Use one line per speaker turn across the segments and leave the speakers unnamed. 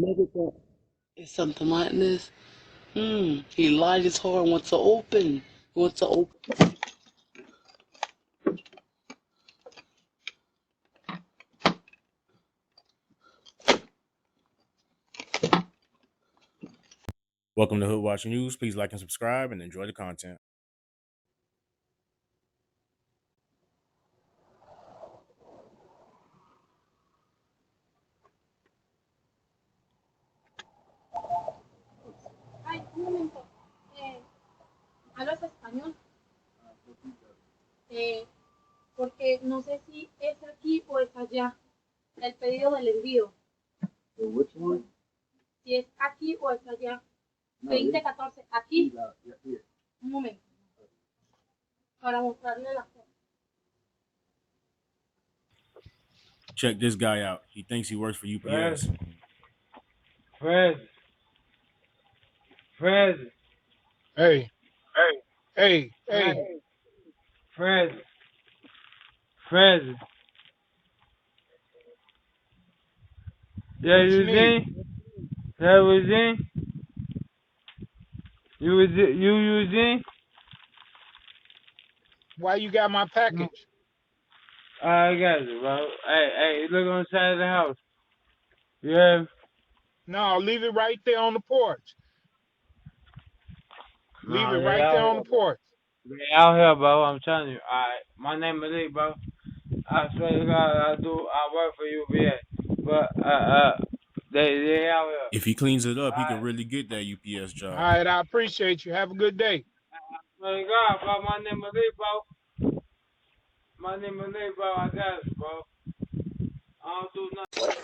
Negative. It's something like this. He lied his heart and wants to open. He wants to open.
Welcome to Hood Watch News. Please like and subscribe and enjoy the content.
Ay, un momento. ¿Hablas español? Porque no sé si es aquí o es allá. El pedido del envío.
Which one?
Si es aquí o es allá.
No,
2014. Aquí.
here.
Un momento. Para mostrarle la foto.
Check this guy out. He thinks he works for UPS.
Fred.
Hey, hey.
Fred. Yeah,
What
you
you
was
need?
in? That was in? You was in?
Why you got my package?
I got you, bro. Hey, look on the side of the house. Yeah.
No, leave it right there on the porch. Leave it
No, they
right there
out
on
here,
the
bro.
porch.
They out here, bro. I'm telling you. Alright, my name is Lee, bro. I swear to God, I work for UPS. But they out here.
If he cleans it up, he can
Alright.
really get that UPS
All
job.
right, I appreciate you. Have a good day.
I swear to God, bro. My name is Lee, bro. I got it, bro. I don't do nothing.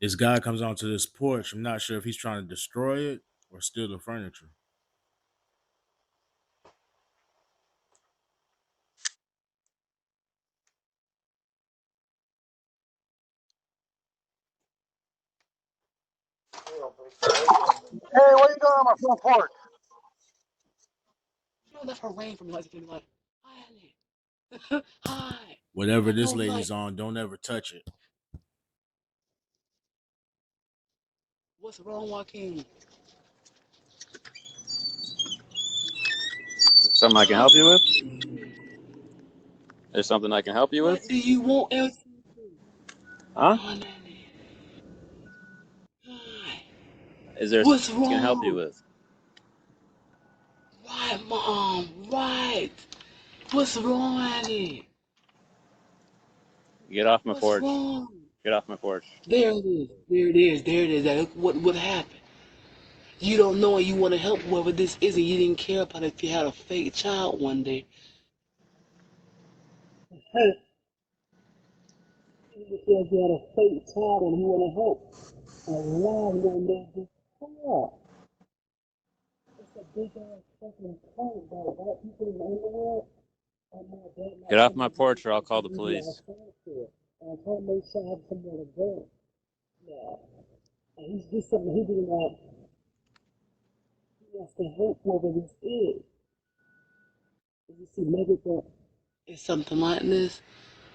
This guy comes onto this porch. I'm not sure if he's trying to destroy it or steal the furniture.
Hey, what are you doing on my front porch?
You know, that's her rain from like, hi. Hi.
Whatever
I
this
don't
lady's
like.
on, don't ever touch it.
What's wrong, Joaquin?
Something I can help you with?
Joaquin,
Is something I can help you
what
with?
do you want else?
Huh?
Hi, Nanny. Hi.
Is there
What's
something I can help you
wrong?
with?
Right, Mom. Right. What's wrong, Annie?
Get off my
What's
porch.
wrong?
Get off my porch.
There it is. There it is. There it is. Look what happened. You don't know and you want to help whoever this is, and you didn't care about if you had a fake child one day. You said you had a fake child and you want to help. And why you don't make this call? It's a big ass fucking prank, bro. White people in the underworld. And my dad not
Get off
telling
my
me to do
porch or I'll call
something
the
he be
police.
outside for. And I'm trying to make sure I have somewhere to go. Yeah. And he's just something he didn't want. He wants to help whoever this is. You see, maybe it's something like this.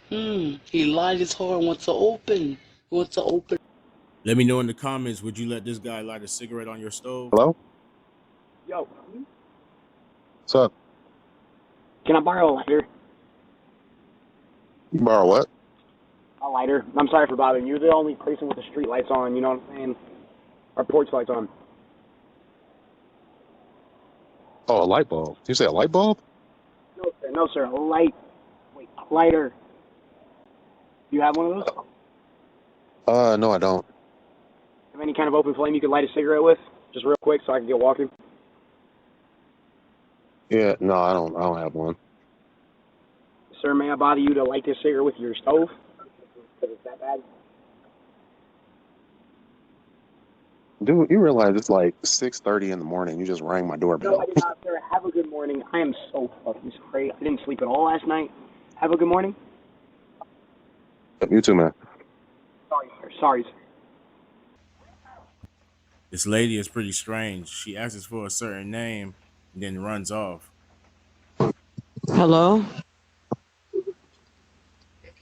He lied his heart and wants to open. He wants to open.
Let me know in the comments, would you let this guy light a cigarette on your stove?
Hello?
Yo,
What's up?
can I borrow a lighter?
You borrow what?
A lighter. I'm sorry for bothering you. You're the only person with the street lights on, you know what I'm saying? Or porch lights on.
Oh, a light bulb. Did you say a light bulb?
No, sir. A lighter. Do you have one of those?
No, I don't.
Have any kind of open flame you could light a cigarette with? Just real quick so I can get walking.
Yeah, no, I don't have one.
Sir, may I bother you to light this cigarette with your stove? Because it's that bad.
Dude, you realize it's like 6:30 in the morning. You just rang my
No, I
doorbell.
did not, sir. Have a good morning. I am so fucking sorry. I didn't sleep at all last night. Have a good morning.
You too, man.
Sorry, sir. Sorry, sir.
This lady is pretty strange. She asks for a certain name and then runs off.
Hello?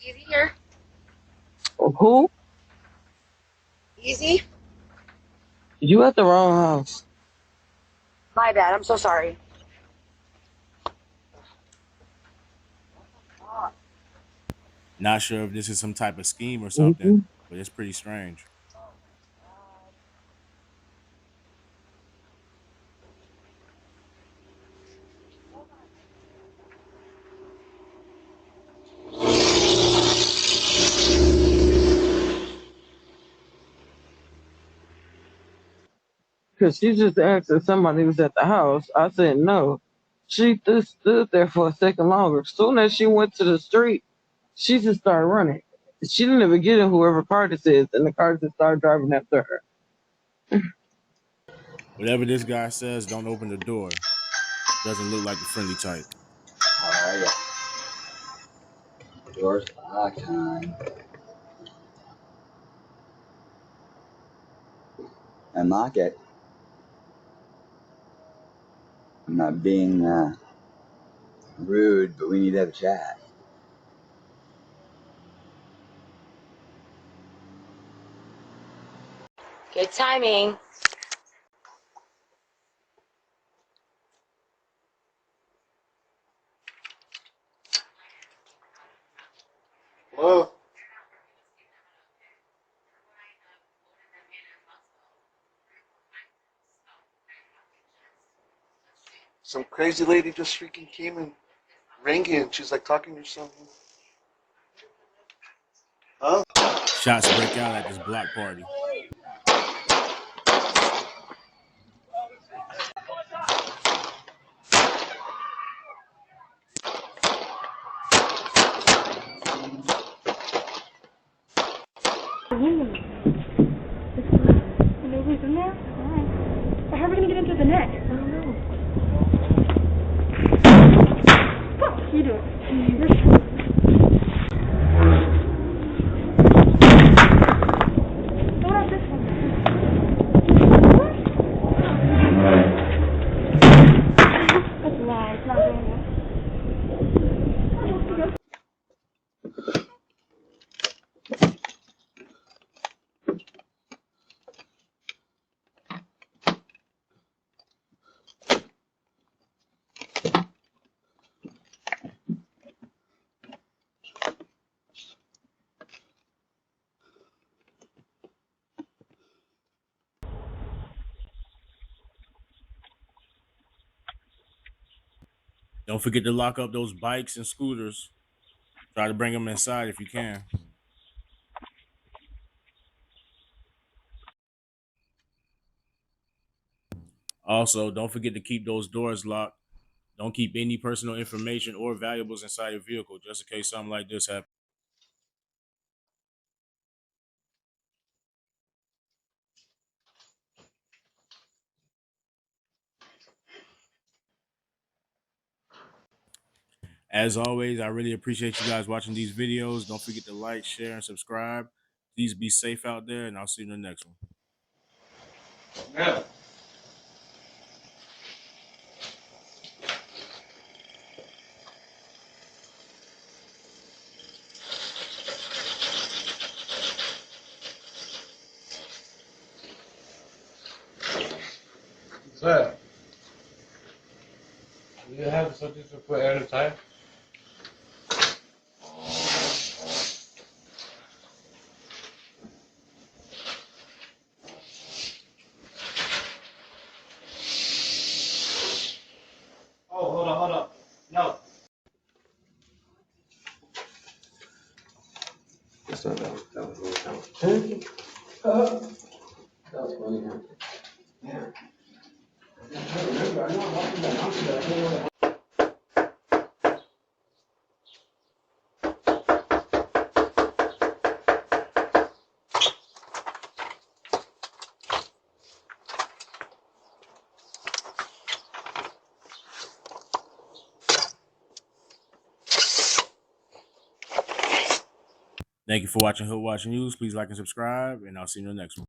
Easy here.
Who?
Easy?
You at the wrong house.
My bad. I'm so sorry.
Not sure if this is some type of scheme or something,
Mm-hmm.
but it's pretty strange.
Because she just asked if somebody was at the house. I said no. She just stood there for a second longer. Soon as she went to the street, she just started running. She didn't even get in whoever car this is, and the car just started driving after her.
Whatever this guy says, don't open the door. Doesn't look like the friendly type.
How are ya? Door's locked, hon. Unlock it. I'm not being rude, but we need to have a chat.
Good timing.
Hello? Some crazy lady just freaking came and rang you and she's like talking to something. Huh?
Shots break out at this block party.
Nobody's in there? Alright. But how are we gonna get into the net? I don't know. What you doing? What about this one? That's a lie. It's not doing it.
Don't forget to lock up those bikes and scooters. Try to bring them inside if you can. Also, don't forget to keep those doors locked. Don't keep any personal information or valuables inside your vehicle, just in case something like this happens. As always, I really appreciate you guys watching these videos. Don't forget to like, share, and subscribe. Please be safe out there, and I'll see you in the next one.
Yeah.
What's that? Do you have something to put at a time? Oh, hold on, hold on. No.
That's not that. That was really that was funny, huh? Yeah. I remember. I know I'm walking that mountain, but I don't know what.
Thank you for watching Hood Watch News. Please like and subscribe, and I'll see you in the next one.